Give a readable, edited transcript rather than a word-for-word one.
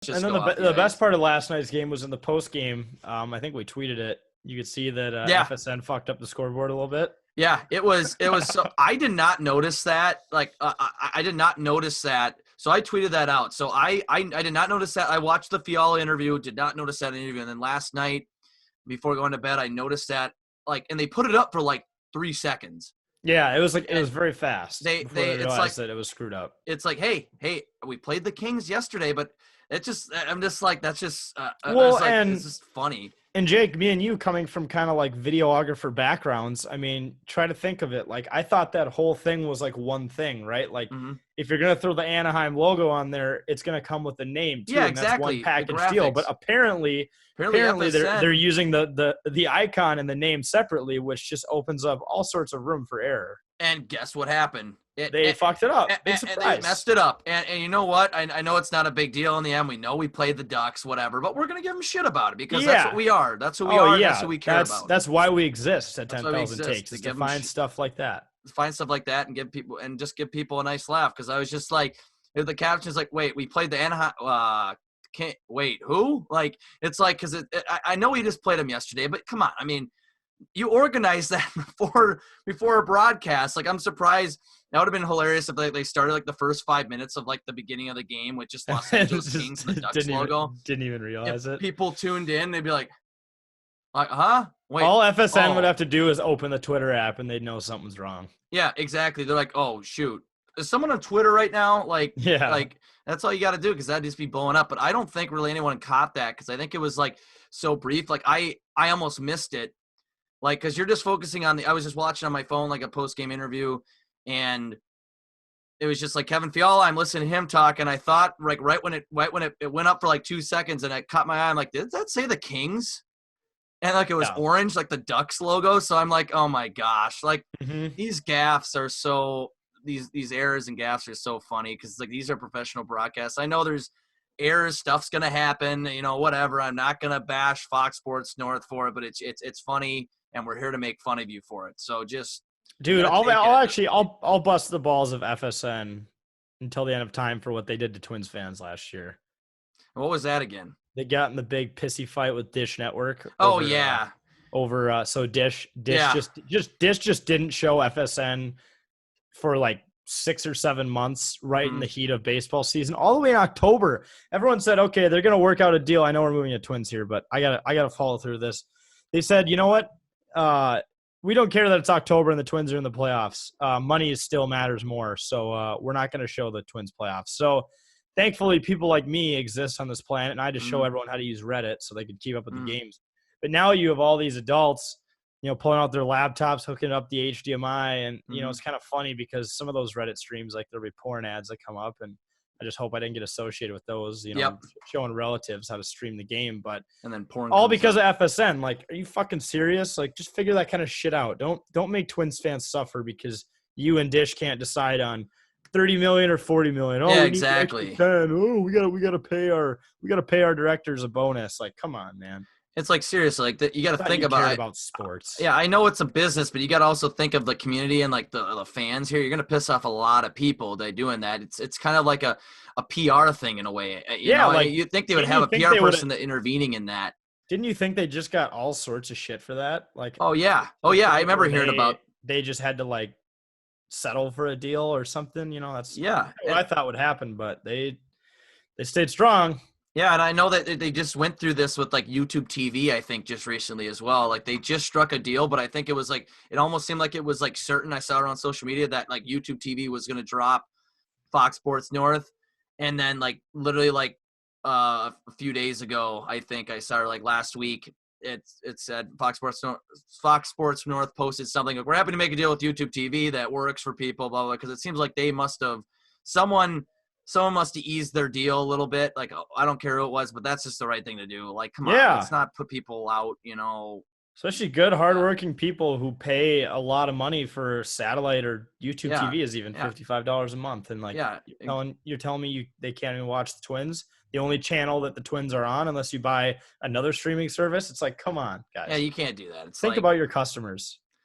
And then the best part of last night's game was in the post game. I think we tweeted it. You could see that FSN fucked up the scoreboard a little bit. Yeah, it was so I did not notice that. Like I did not notice that. So I tweeted that out. So I did not notice that. I watched the Fiala interview, did not notice that interview, and then last night before going to bed, I noticed that and they put it up for like 3 seconds. Yeah, it was very fast. They realized that it was screwed up. It's like, hey, we played the Kings yesterday, but I'm just like, that's just it's just funny. And Jake, me and you coming from kind of like videographer backgrounds, I mean, try to think of it. Like, I thought that whole thing was like one thing, right? Like, if you're going to throw the Anaheim logo on there, it's going to come with the name too. Yeah, and exactly. That's one package deal. But apparently they're using the icon and the name separately, which just opens up all sorts of room for error. And guess what happened? They fucked it up. Big surprise. And they messed it up. And you know what? I know it's not a big deal in the end. We know we played the Ducks, whatever. But we're going to give them shit about it because that's what we are. That's who we are. Yeah. That's who we care about. That's why we exist at 10,000 Takes, to find stuff like that. Find stuff like that and give people a nice laugh. Because I was just like, if the caption's like, wait, we played the Anaheim can't wait, who? Like, it's like, because I know we just played them yesterday, but come on. I mean, you organized that before a broadcast. Like, I'm surprised. That would have been hilarious if they started like the first 5 minutes of like the beginning of the game with just Los Angeles Kings and the Ducks logo. Didn't even realize it. People tuned in, they'd be like, huh? Wait. All FSN would have to do is open the Twitter app and they'd know something's wrong. Yeah, exactly. They're like, oh shoot, is someone on Twitter right now? Like, yeah, like that's all you got to do because that'd just be blowing up. But I don't think really anyone caught that because I think it was like so brief. Like I almost missed it. Like, because you're just focusing on I was just watching on my phone, like a post-game interview, and it was just like Kevin Fiala, I'm listening to him talk, and I thought, like, right when it went up for like 2 seconds, and it caught my eye, I'm like, did that say the Kings? And, like, it was orange, like the Ducks logo, so I'm like, oh, my gosh. Like, these gaffes are so – these errors and gaffes are so funny because, like, these are professional broadcasts. I know there's errors, stuff's going to happen, whatever. I'm not going to bash Fox Sports North for it, but it's funny. And we're here to make fun of you for it. So just, dude, I'll bust the balls of FSN until the end of time for what they did to Twins fans last year. What was that again? They got in the big pissy fight with Dish Network. So Dish just didn't show FSN for like 6 or 7 months right in the heat of baseball season, all the way in October. Everyone said, okay, they're gonna work out a deal. I know we're moving to Twins here, but I gotta follow through this. They said, you know what? We don't care that it's October and the Twins are in the playoffs. Money still matters more. So we're not going to show the Twins playoffs. So thankfully people like me exist on this planet and I just show everyone how to use Reddit so they can keep up with the games. But now you have all these adults, pulling out their laptops, hooking up the HDMI. And, it's kind of funny because some of those Reddit streams, like there'll be porn ads that come up and I just hope I didn't get associated with those, showing relatives how to stream the game. But and then porn all because of FSN. Like, are you fucking serious? Like, just figure that kind of shit out. Don't make Twins fans suffer because you and Dish can't decide on 30 million or 40 million. Oh, yeah, exactly. Oh, we gotta pay our directors a bonus. Like, come on, man. It's like, seriously, like you got to think about sports. Yeah, I know it's a business, but you got to also think of the community and like the fans here. You're going to piss off a lot of people by doing that. It's kind of like a PR thing in a way. Like you think they would have a PR person that intervening in that. Didn't you think they just got all sorts of shit for that? Like, oh yeah. I remember hearing about. They just had to like settle for a deal or something. That's what I thought would happen, but they stayed strong. Yeah, and I know that they just went through this with, like, YouTube TV, I think, just recently as well. Like, they just struck a deal, but I think it was, like – it almost seemed like it was, like, certain – I saw it on social media that, like, YouTube TV was going to drop Fox Sports North. And then, like, literally, like, a few days ago, I think I saw it, like, last week, it said Fox Sports North posted something like, we're happy to make a deal with YouTube TV that works for people, blah, blah, because it seems like they must have – someone must have eased their deal a little bit. Like, I don't care who it was, but that's just the right thing to do. Like, come on, let's not put people out, Especially good, hardworking people who pay a lot of money for satellite or YouTube TV is even $55 a month. And, like, you're telling me they can't even watch the Twins? The only channel that the Twins are on unless you buy another streaming service? It's like, come on, guys. Yeah, you can't do that. Think about your customers.